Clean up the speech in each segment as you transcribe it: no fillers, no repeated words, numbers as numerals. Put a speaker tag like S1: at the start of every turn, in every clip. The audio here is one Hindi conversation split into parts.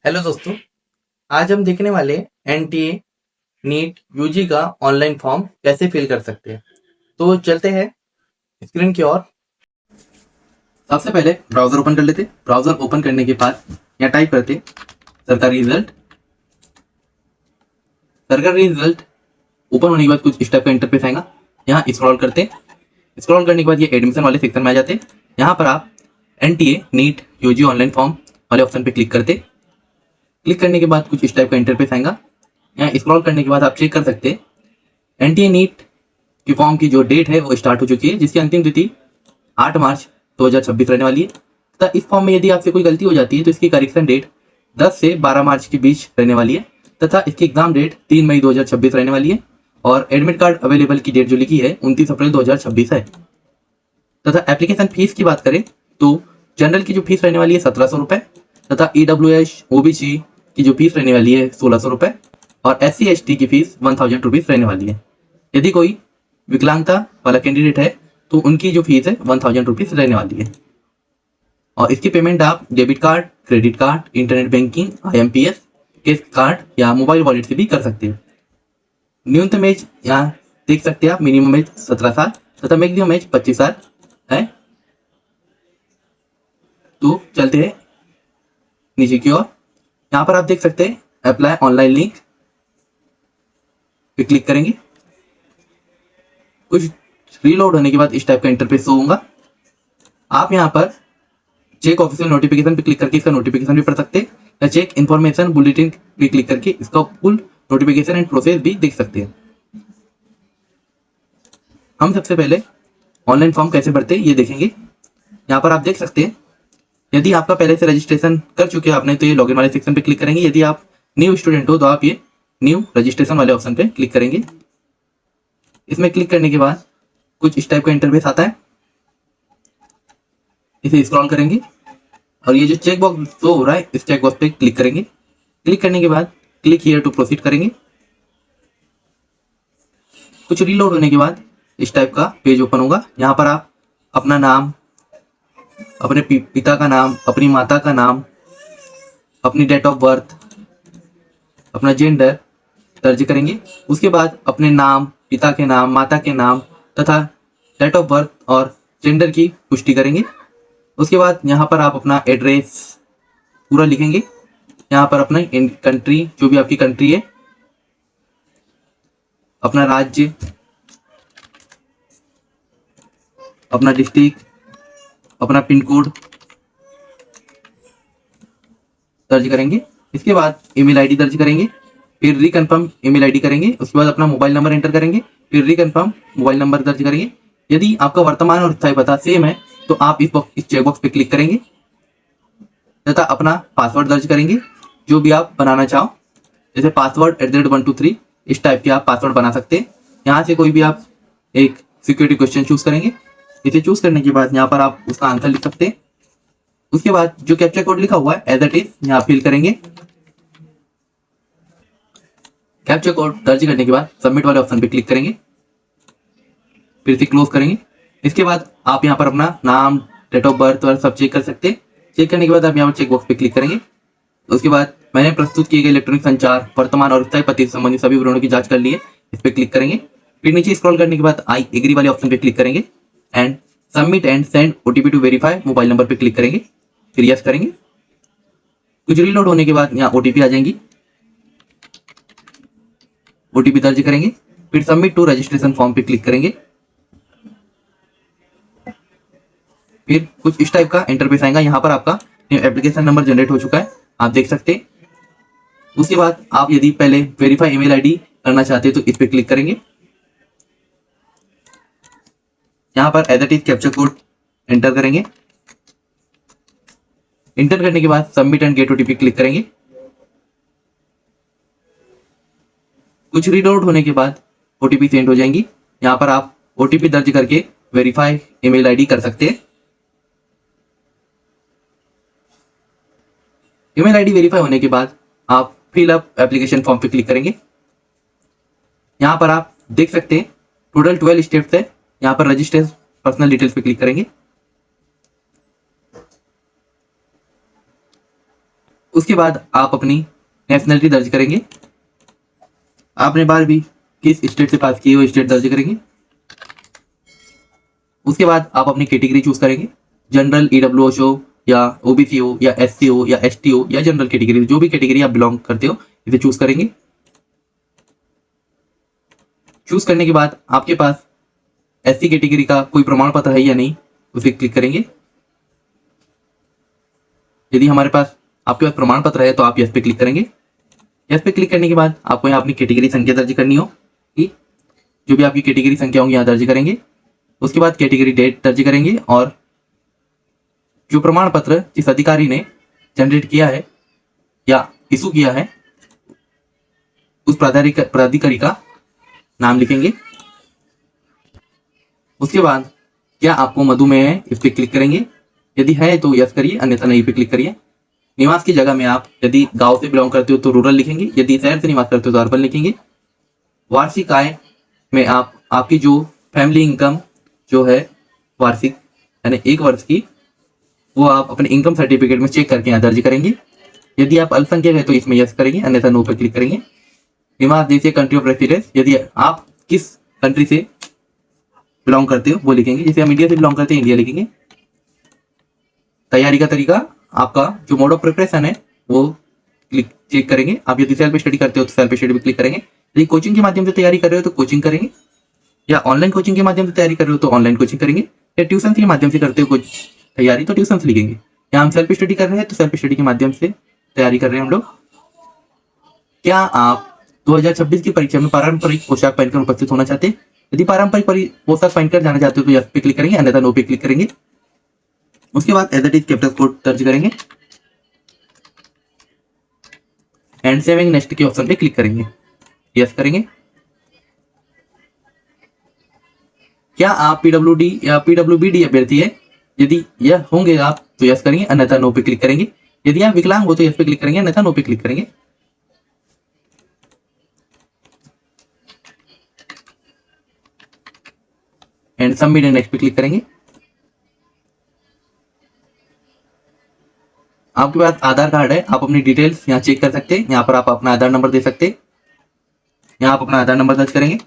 S1: हेलो दोस्तों, आज हम देखने वाले एनटीए, नीट, यूजी का ऑनलाइन फॉर्म कैसे फिल कर सकते हैं। तो चलते हैं स्क्रीन की ओर। सबसे पहले ब्राउजर ओपन कर लेते। ब्राउजर ओपन करने के बाद यहाँ टाइप करते सरकारी रिजल्ट। सरकारी रिजल्ट ओपन होने के बाद कुछ इस टाइप का इंटरफेस आएगा। यहाँ स्क्रॉल करते। स्क्रॉल करने के बाद ये एडमिशन वाले सेक्शन में आ जाते। यहाँ पर आप NTA, NEET, UG online form वाले ऑप्शन पे क्लिक करते। क्लिक करने के बाद कुछ इस टाइप का इंटरफेस आएगा। यहाँ स्क्रॉल करने के बाद आप चेक कर सकते हैं एनटीए नीट की फॉर्म की जो डेट है वो स्टार्ट हो चुकी है, जिसकी अंतिम तिथि 8 मार्च 2026 रहने वाली है। तथा इस फॉर्म में यदि आपसे कोई गलती हो जाती है तो इसकी करेक्शन डेट 10 से 12 मार्च के बीच रहने वाली है तथा इसकी एग्जाम डेट 3 मई 2026 रहने वाली है। और एडमिट कार्ड अवेलेबल की डेट जो लिखी है 29 अप्रैल 2026 है। तथा एप्लीकेशन फीस की बात करें तो जनरल की जो फीस रहने वाली है 1700 रुपये तथा ईडब्ल्यूएस ओबीसी की जो फीस रहने वाली है 1600 रुपये और SC ST की फीस 1000 रुपीज रहने वाली है। यदि कोई विकलांगता वाला कैंडिडेट है तो उनकी जो फीस है 1000 रुपीज रहने वाली है। और इसकी पेमेंट आप debit card, credit card, internet banking, IMPS, cash card या मोबाइल वॉलेट से भी कर सकते हैं। न्यूनतम एज यहाँ देख सकते हैं आप, मिनिमम एज 17 साल तथा मैक्सिमम एज 25 साल है। तो चलते हैं नीचे की ओर। यहाँ पर आप देख सकते हैं अप्लाई ऑनलाइन लिंक पे क्लिक करेंगे। कुछ रीलोड होने के बाद इस टाइप का इंटरफेस शो होगा। आप यहाँ पर चेक ऑफिशियल नोटिफिकेशन पे क्लिक करके इसका नोटिफिकेशन भी पढ़ सकते हैं या चेक इन्फॉर्मेशन बुलेटिन पे क्लिक करके इसका फुल नोटिफिकेशन एंड प्रोसेस भी देख सकते हैं। हम सबसे पहले ऑनलाइन फॉर्म कैसे भरते हैं ये देखेंगे। यहाँ पर आप देख सकते हैं यदि आपका पहले से रजिस्ट्रेशन कर चुके हैं आपने तो ये लॉगिन वाले सेक्शन पे क्लिक करेंगे। यदि आप न्यू स्टूडेंट हो तो आप ये न्यू रजिस्ट्रेशन वाले ऑप्शन पे क्लिक करेंगे। इसमें क्लिक करने के बाद कुछ इस टाइप का इंटरफेस आता है। इसे स्क्रॉल करेंगे और ये जो चेक बॉक्स शो हो रहा है इस चेक बॉक्स पे क्लिक करेंगे। क्लिक करने के बाद क्लिक हियर टू प्रोसीड करेंगे। कुछ रीलोड होने के बाद इस टाइप का पेज ओपन होगा। यहाँ पर आप अपना नाम, अपने पिता का नाम, अपनी माता का नाम, अपनी डेट ऑफ बर्थ, अपना जेंडर दर्ज करेंगे। उसके बाद अपने नाम, पिता के नाम, माता के नाम तथा डेट ऑफ बर्थ और जेंडर की पुष्टि करेंगे। उसके बाद यहाँ पर आप अपना एड्रेस पूरा लिखेंगे। यहाँ पर अपना कंट्री, जो भी आपकी कंट्री है, अपना राज्य, अपना डिस्ट्रिक्ट, अपना पिन कोड दर्ज करेंगे। इसके बाद ईमेल आईडी दर्ज करेंगे। फिर रिकन्फर्म ईमेल आईडी करेंगे। उसके बाद अपना मोबाइल नंबर एंटर करेंगे। फिर रिकन्फर्म मोबाइल नंबर दर्ज करेंगे। यदि आपका वर्तमान और स्थायी पता सेम है तो आप इस चेकबॉक्स पे क्लिक करेंगे तथा अपना पासवर्ड दर्ज करेंगे जो भी आप बनाना चाहो। जैसे पासवर्ड @123 इस टाइप के आप पासवर्ड बना सकते हैं। यहाँ से कोई भी आप एक सिक्योरिटी क्वेश्चन चूज करेंगे। इसे चूज करने के बाद यहाँ पर आप उसका आंसर लिख सकते हैं। उसके बाद जो कैप्चा कोड लिखा हुआ है एज इट इज यहाँ फिल करेंगे। कैप्चा कोड दर्ज करने के बाद सबमिट वाले ऑप्शन पे क्लिक करेंगे। फिर से क्लोज करेंगे। इसके बाद आप यहाँ पर अपना नाम, डेट ऑफ बर्थ और सब चेक कर सकते हैं। चेक करने के बाद आप यहाँ पर चेक बॉक्स पे क्लिक करेंगे। उसके बाद मैंने प्रस्तुत किए गए इलेक्ट्रॉनिक संचार, वर्तमान और स्थायी पते से संबंधित सभी विवरणों की जांच कर ली है, इस पर क्लिक करेंगे। फिर नीचे स्क्रॉल करने के बाद आई एग्री वाले ऑप्शन पे क्लिक करेंगे and submit and send OTP to verify mobile number पे क्लिक करेंगे। फिर यस करेंगे। कुछ रीलोड होने के बाद यहाँ OTP आ जाएंगी। OTP दर्ज करेंगे। फिर सबमिट टू रजिस्ट्रेशन फॉर्म पे क्लिक करेंगे। फिर कुछ इस टाइप का इंटरफेस आएगा। यहाँ पर आपका एप्लीकेशन नंबर जनरेट हो चुका है, आप देख सकते हैं। उसके बाद आप यदि पहले वेरीफाई ईमेल आईडी करना चाहते हैं तो इस पे क्लिक करेंगे। यहाँ पर as it is captcha code enter करेंगे। एंटर करने के बाद submit and get OTP click करेंगे। कुछ रीलोड होने के बाद OTP सेंड हो जाएंगी। यहाँ पर आप OTP दर्ज करके वेरीफाई ईमेल आईडी कर सकते हैं। ईमेल आईडी वेरीफाई होने के बाद आप फिल अप एप्लीकेशन फॉर्म पे क्लिक करेंगे। यहाँ पर आप देख सकते हैं टोटल 12 स्टेप्स है। यहाँ पर रजिस्टर पर्सनल डिटेल्स पे क्लिक करेंगे। उसके बाद आप अपनी नेशनलिटी दर्ज करेंगे। आपने 12वीं किस स्टेट से पास की है वो स्टेट दर्ज करेंगे। उसके बाद आप अपनी कैटेगरी चूज करेंगे, जनरल, ईडब्ल्यूएच हो या ओबीसी हो या एससी हो या एसटी हो या जनरल कैटेगरी, जो भी कैटेगरी आप बिलोंग करते हो इसे चूज करेंगे। चूज करने के बाद आपके पास एससी कैटेगरी का कोई प्रमाण पत्र है या नहीं उसे क्लिक करेंगे। यदि हमारे पास आपके पास प्रमाण पत्र है तो आप यस पे क्लिक करेंगे। यस पे क्लिक करने के बाद आपको यहाँ अपनी कैटेगरी संख्या दर्ज करनी होगी। जो भी आपकी कैटेगरी संख्या होंगी यहाँ दर्ज करेंगे। उसके बाद कैटेगरी डेट दर्ज करेंगे और जो प्रमाण पत्र जिस अधिकारी ने जनरेट किया है या इशू किया है उस प्राधिकारी का नाम लिखेंगे। उसके बाद क्या आपको मधुमेह है इस पर क्लिक करेंगे। यदि है तो यस करिए, अन्यथा नहीं पे क्लिक करिए। निवास की जगह में आप यदि गांव से बिलोंग करते हो तो रूरल लिखेंगे, यदि शहर से निवास करते हो तो अर्बन लिखेंगे। वार्षिक आय में आप आपकी जो फैमिली इनकम जो है वार्षिक यानी 1 वर्ष की, वो आप अपने इनकम सर्टिफिकेट में चेक करके यहाँ दर्ज करेंगे। यदि आप अल्पसंख्यक है तो इसमें यस करेंगे, अन्यथा नो पर क्लिक करेंगे। निवास देश या कंट्री ऑफ रेसिडेंस, यदि आप किस कंट्री से बिलोंग करते हो वो लिखेंगे। जैसे हम इंडिया से बिलोंग करते हैं इंडिया लिखेंगे। तैयारी का तरीका, आपका जो मोड ऑफ प्रिपरेशन है वो चेक करेंगे। आप यदि सेल्फ स्टडी करते हो तो सेल्फ स्टडी पे क्लिक करेंगे। यदि कोचिंग के माध्यम से तैयारी कर रहे हो तो कोचिंग करेंगे, या ऑनलाइन कोचिंग के माध्यम से तैयारी कर रहे हो तो ऑनलाइन कोचिंग करेंगे, या ट्यूशन के माध्यम से करते हो कुछ तैयारी तो ट्यूशन लिखेंगे। या हम सेल्फ स्टडी कर रहे हैं तो सेल्फ स्टडी के माध्यम से तैयारी कर रहे हैं हम लोग। क्या आप 2026 की परीक्षा में पारंपरिक पोशाक पहनकर उपस्थित होना चाहते हैं? यदि पारंपरिक पोशाक पहनकर जाना चाहते हो तो यस पे क्लिक करेंगे, अन्यथा नो पे क्लिक करेंगे। उसके बाद as it is capital code दर्ज करेंगे एंड सेविंग नेक्स्ट के ऑप्शन पे क्लिक करेंगे, यस करेंगे। क्या आप पीडब्ल्यूडी या पीडब्ल्यूबीडी अभ्यर्थी है? यदि यह होंगे आप तो यस करेंगे, अन्यथा नो पे क्लिक करेंगे। यदि आप विकलांग हो तो यस पे क्लिक करेंगे, अन्यथा नो पे क्लिक करेंगे। एंड सबमिट एंड नेक्स्ट पे क्लिक करेंगे। आपके पास आधार कार्ड है, आप अपनी डिटेल्स यहाँ चेक कर सकते हैं। यहाँ पर आप अपना आधार नंबर दे सकते हैं। यहाँ आप अपना आधार नंबर दर्ज करेंगे।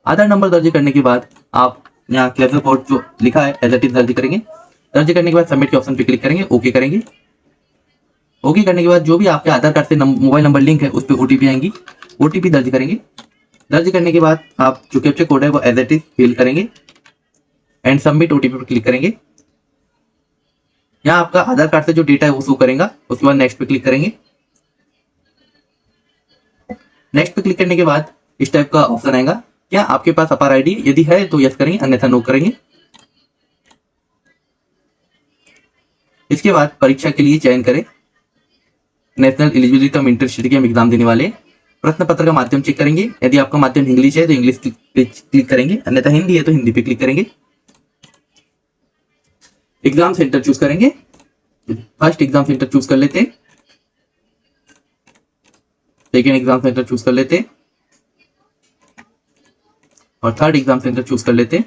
S1: आधार नंबर दर्ज करने के बाद आप यहाँ कैपिटल कोड जो लिखा है एज इट इज दर्ज करेंगे। दर्ज करने के बाद सबमिट के ऑप्शन पे क्लिक करेंगे, ओके करेंगे। ओके करने के बाद जो भी आपके आधार कार्ड से मोबाइल नंबर लिंक है उस पर ओटीपी आएंगी, ओटीपी दर्ज करेंगे। दर्ज करने के बाद आप जो कैप्चा कोड है वो एज इट इज फिल करेंगे एंड सबमिट ओटीपी पर क्लिक करेंगे। यहाँ आपका आधार कार्ड से जो डेटा है वो शो करेगा। उसके बाद नेक्स्ट पे क्लिक करेंगे। नेक्स्ट पे क्लिक करने के बाद इस टाइप का ऑप्शन आएगा, क्या आपके पास अपार आईडी? यदि है तो यस करेंगे, अन्यथा नो करेंगे। इसके बाद परीक्षा के लिए चयन करें। नेशनल एलिजिबिलिटी कम इंटरसिटी के हम एग्जाम देने वाले। प्रश्न पत्र का माध्यम चेक करेंगे। यदि आपका माध्यम इंग्लिश है तो इंग्लिश पे क्लिक करेंगे, अन्यथा हिंदी है तो हिंदी पे क्लिक करेंगे। एग्जाम सेंटर चूज करेंगे। फर्स्ट एग्जाम सेंटर चूज कर लेते, सेकेंड एग्जाम सेंटर चूज कर लेते और थर्ड एग्जाम सेंटर चूज कर लेते।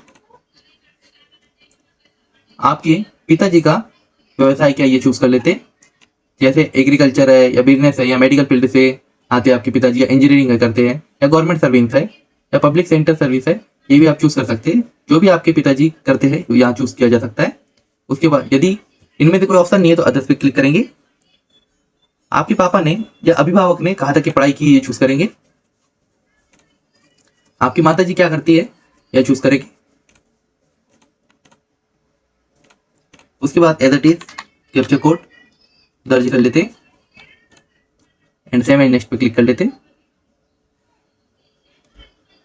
S1: आपके पिताजी का व्यवसाय क्या ये चूज कर लेते, जैसे एग्रीकल्चर है या बिजनेस है या मेडिकल फील्ड से आते हैं आपके पिताजी, या इंजीनियरिंग करते हैं या गवर्नमेंट सर्विस है या पब्लिक सेक्टर सर्विस है, ये भी आप चूज कर सकते हैं। जो भी आपके पिताजी करते हैं यहाँ चूज किया जा सकता है। उसके बाद यदि इनमें से कोई ऑप्शन नहीं है तो अदर्स पे क्लिक करेंगे। आपके पापा ने या अभिभावक ने कहा था कि पढ़ाई की, ये चूज करेंगे। आपकी माता जी क्या करती है यह चूज करेंगे। उसके बाद as it is captcha code दर्ज कर लेते एंड सेव एंड नेक्स्ट पे क्लिक कर लेते।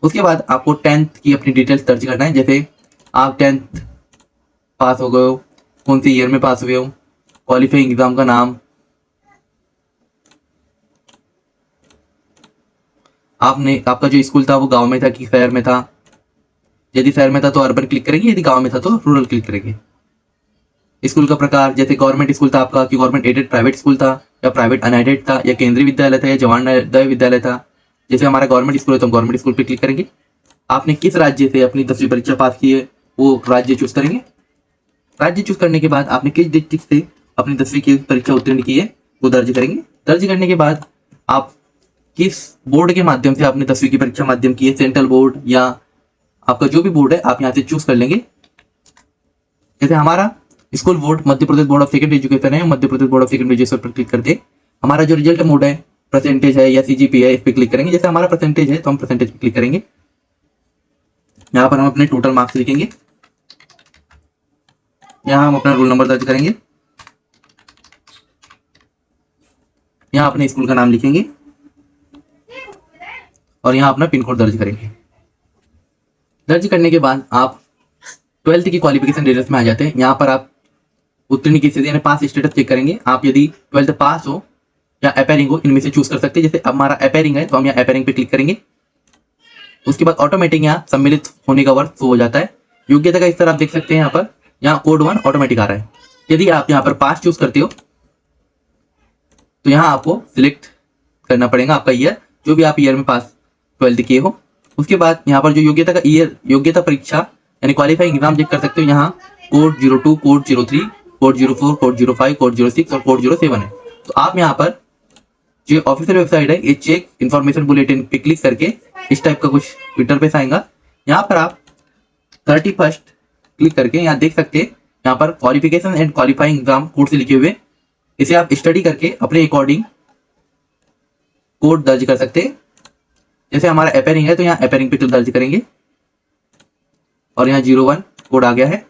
S1: उसके बाद आपको 10th की अपनी डिटेल्स दर्ज करना है, जैसे आप 10th पास हो गए हो, कौन से ईयर में पास हुए हो, क्वालिफाइंग एग्जाम का नाम, आपका जो स्कूल था वो गांव में था कि शहर में था। यदि शहर में था तो अर्बन क्लिक करेंगे, यदि गांव में था तो रूरल क्लिक करेंगे। स्कूल का प्रकार, जैसे गवर्नमेंट स्कूल था आपका कि गवर्नमेंट एडेड प्राइवेट स्कूल था या प्राइवेट अनएडेड था या केंद्रीय विद्यालय था या जवाहर नवोदय विद्यालय था। जैसे हमारा गवर्नमेंट स्कूल है तो हम गवर्नमेंट स्कूल पे क्लिक करेंगे। आपने किस राज्य से अपनी 10वीं परीक्षा पास की है वो राज्य चूज करेंगे। राज्य चूज करने के बाद आपने किस डिस्ट्रिक्ट से अपनी 10वीं की परीक्षा उत्तीर्ण की है वो दर्ज करेंगे। दर्ज करने के बाद आप किस बोर्ड के माध्यम से आपने 10वीं की परीक्षा माध्यम की है, सेंट्रल बोर्ड या आपका जो भी बोर्ड है आप यहाँ से चूज कर लेंगे। जैसे हमारा school board Madhya Pradesh board of secondary education है, Madhya Pradesh board of secondary education पर क्लिक करके हमारा जो रिजल्ट मोड है, परसेंटेज है या सीजीपी है, इस पर क्लिक करेंगे। जैसे हमारा परसेंटेज है तो हम परसेंटेज पे क्लिक करेंगे। यहाँ पर हम अपने टोटल मार्क्स लिखेंगे। यहाँ हम अपना रोल नंबर दर्ज करेंगे। यहाँ अपने स्कूल का नाम लिखेंगे और यहाँ अपना पिन कोड दर्ज करेंगे। दर्ज करने के बाद आप 12th की क्वालिफिकेशन डिटेल्स में आ जाते हैं। यहाँ पर आप उत्तीर्ण की स्थिति यानी पास स्टेटस चेक करेंगे। आप यदि 12th पास हो या अपेयरिंग हो, इनमें से चूज कर सकते हैं। जैसे अब हमारा अपेयरिंग है तो हम यहाँ अपेयरिंग पे क्लिक करेंगे। उसके बाद ऑटोमेटिक यहाँ सम्मिलित होने का वर्ष हो जाता है। योग्यता का स्तर आप देख सकते हैं। यहाँ पर यहाँ कोड 1 ऑटोमेटिक आ रहा है। यदि आप यहाँ पर पास चूज करते हो तो यहाँ आपको सिलेक्ट करना पड़ेगा आपका ईयर, जो भी आप ईयर में पास 12th किए हो। उसके बाद यहाँ पर जो योग्यता का ईयर, योग्यता परीक्षा यानी क्वालिफाइंग एग्जाम चेक कर सकते हो। यहाँ code 02, code 03, code 04, code 05, code 06 और कोड 07 है। तो आप यहाँ पर जो ऑफिशियल वेबसाइट है ये चेक इन्फॉर्मेशन बुलेटिन पे क्लिक करके इस टाइप का कुछ इंटरफेस आएगा। यहाँ पर आप 31 क्लिक करके यहाँ देख सकते हैं, यहाँ पर qualification and qualifying exam code से लिखे हुए, इसे आप स्टडी करके अपने अकॉर्डिंग कोड दर्ज कर सकते हैं। जैसे हमारा अपेयरिंग है तो यहाँ अपेयरिंग पे दर्ज करेंगे और यहाँ 01 कोड आ गया है।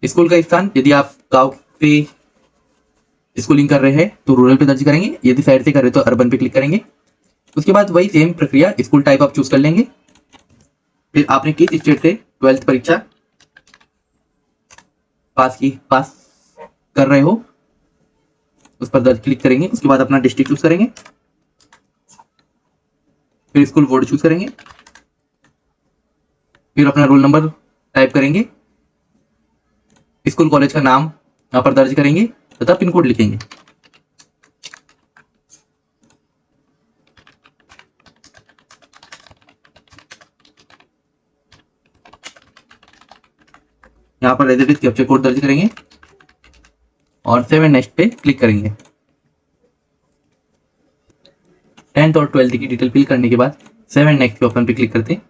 S1: स्कूल का स्थान, यदि आप गांव पे स्कूलिंग कर रहे हैं तो रूरल पे दर्ज करेंगे, यदि शहर से कर रहे तो अर्बन पे क्लिक करेंगे। उसके बाद वही सेम प्रक्रिया, स्कूल टाइप आप चूज कर लेंगे। फिर आपने किस स्टेट से 12th परीक्षा पास कर रहे हो उस पर दर्ज क्लिक करेंगे। उसके बाद अपना डिस्ट्रिक्ट चूज करेंगे, फिर स्कूल बोर्ड चूज करेंगे, फिर अपना रोल नंबर टाइप करेंगे, स्कूल कॉलेज का नाम यहाँ पर दर्ज करेंगे तथा पिन कोड लिखेंगे। यहाँ पर रेजिडेंस कैप्चर कोड दर्ज करेंगे और 7 नेक्स्ट पे क्लिक करेंगे। 10th और 12th की डिटेल फिल करने के बाद 7 नेक्स्ट के ऑप्शन पे क्लिक करते हैं।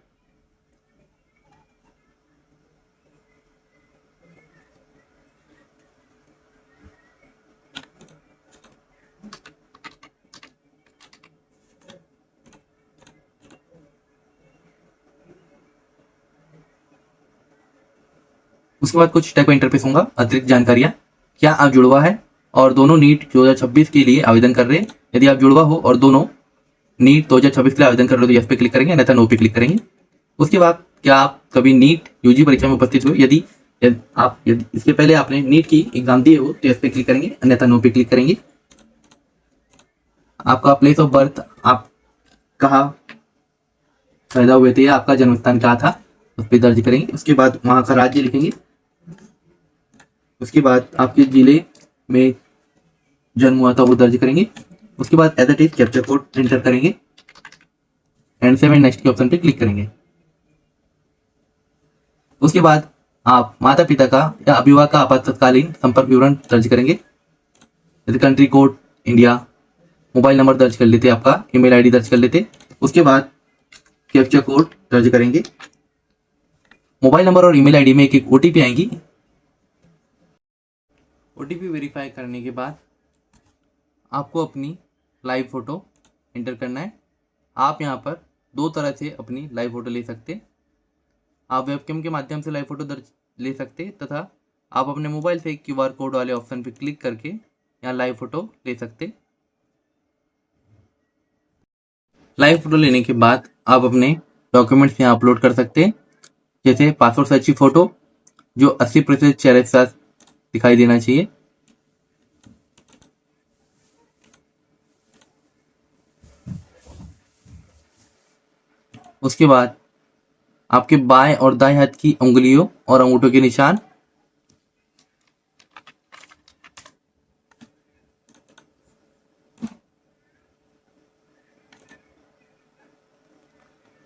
S1: उसके बाद कुछ टाइप का इंटरफेस होगा। अतिरिक्त जानकारियां, क्या आप जुड़वा है और दोनों नीट 2026 के लिए आवेदन कर रहे हैं। यदि आप जुड़वा हो और दोनों नीट 2026 के लिए आवेदन कर रहे हो तो यस पे क्लिक करेंगे, अन्यथा नो पे क्लिक करेंगे। उसके बाद क्या आप कभी नीट यूजी परीक्षा में उपस्थित हुए, यदि इसके पहले आपने नीट की एग्जाम दिए हो तो यस पे क्लिक करेंगे, अन्यथा नो पे क्लिक करेंगे। आपका प्लेस ऑफ बर्थ, आप कहाँ पैदा हुए थे या आपका जन्म स्थान कहाँ था उस पर दर्ज करेंगे। उसके बाद वहाँ का राज्य लिखेंगे। उसके बाद आपके जिले में जन्म हुआ था वो दर्ज करेंगे। उसके बाद as it is capture code enter करेंगे एंड 7 नेक्स्ट के ऑप्शन पे क्लिक करेंगे। उसके बाद आप माता पिता का या अभिभावक का आपातकालीन संपर्क विवरण दर्ज करेंगे। जैसे country code India, mobile number दर्ज कर लेते, आपका ईमेल आईडी दर्ज कर लेते। उसके बाद कैप्चर कोड दर्ज करेंगे। मोबाइल नंबर और ईमेल आईडी में एक ओटीपी आएगी। ओटीपी वेरीफाई करने के बाद आपको अपनी लाइव फोटो एंटर करना है। आप यहाँ पर 2 तरह से अपनी लाइव फोटो ले सकते हैं। आप वेबकैम के माध्यम से लाइव फोटो दर्ज ले सकते हैं तथा आप अपने मोबाइल से क्यूआर कोड वाले ऑप्शन पर क्लिक करके यहाँ लाइव फोटो ले सकते। लाइव फोटो लेने के बाद आप अपने डॉक्यूमेंट्स यहाँ अपलोड कर सकते हैं। जैसे पासपोर्ट साइज की फोटो जो 80% चेहरे के साथ दिखाई देना चाहिए। उसके बाद आपके बाएं और दाएं हाथ की उंगलियों और अंगूठों के निशान।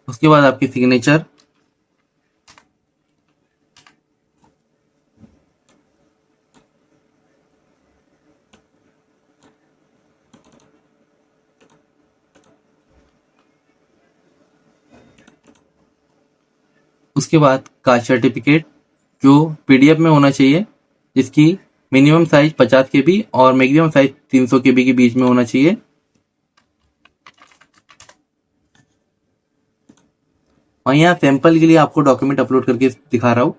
S1: उसके बाद आपकी सिग्नेचर। उसके बाद कास्ट सर्टिफिकेट जो PDF में होना चाहिए, जिसकी मिनिमम साइज 50 KB और मैक्सिमम साइज 300 KB के बीच में होना चाहिए। और यहाँ सैंपल के लिए आपको डॉक्यूमेंट अपलोड करके दिखा रहा हूँ।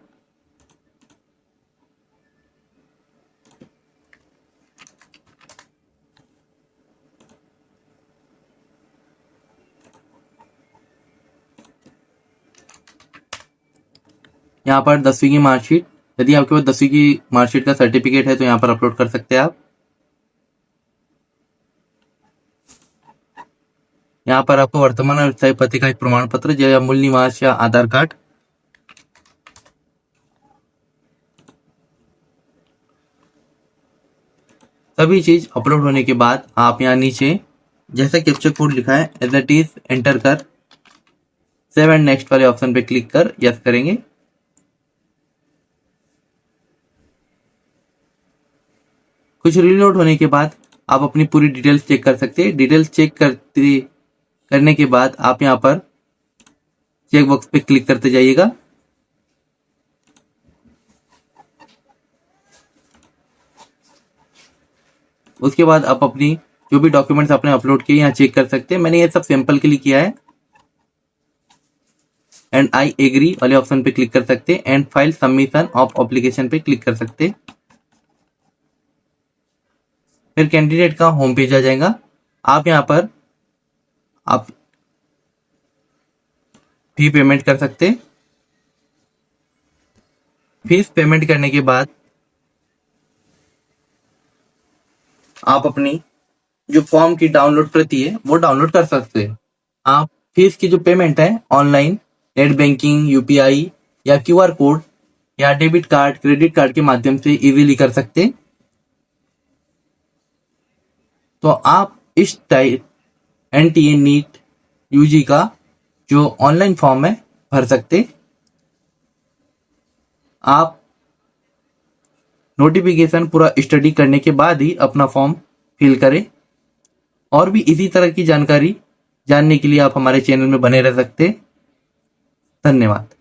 S1: यहाँ पर 10वीं की मार्कशीट, यदि आपके पास 10वीं की मार्कशीट का सर्टिफिकेट है तो यहाँ पर अपलोड कर सकते हैं आप। यहाँ पर आपको वर्तमान और स्थायी पते का एक प्रमाण पत्र या मूल निवास या आधार कार्ड। सभी चीज अपलोड होने के बाद आप यहाँ नीचे जैसा कैप्चा कोड लिखा है एज इट इज एंटर कर सेव एंड नेक्स्ट वाले ऑप्शन पे क्लिक कर यस करेंगे। कुछ रीलोड होने के बाद आप अपनी पूरी डिटेल्स चेक कर सकते हैं। डिटेल्स चेक करने के बाद आप यहाँ पर चेक बॉक्स पे क्लिक करते जाइएगा। उसके बाद आप अपनी जो भी डॉक्यूमेंट्स आपने अपलोड किए यहाँ चेक कर सकते हैं। मैंने ये सब सैंपल के लिए किया है। एंड आई एग्री वाले ऑप्शन पे क्लिक कर सकते हैं and file submission of application पे क्लिक कर सकते हैं। फिर कैंडिडेट का होम पेज आ जाएगा। आप यहाँ पर आप फी पेमेंट कर सकते हैं। फीस पेमेंट करने के बाद आप अपनी जो फॉर्म की डाउनलोड प्रति है वो डाउनलोड कर सकते हैं। आप फीस की जो पेमेंट है ऑनलाइन नेट बैंकिंग, UPI या QR कोड या डेबिट कार्ड, क्रेडिट कार्ड के माध्यम से इजीली कर सकते हैं। तो आप इस टाइप NTA नीट UG का जो ऑनलाइन फॉर्म है भर सकते। आप नोटिफिकेशन पूरा स्टडी करने के बाद ही अपना फॉर्म फिल करें। और भी इसी तरह की जानकारी जानने के लिए आप हमारे चैनल में बने रह सकते। धन्यवाद।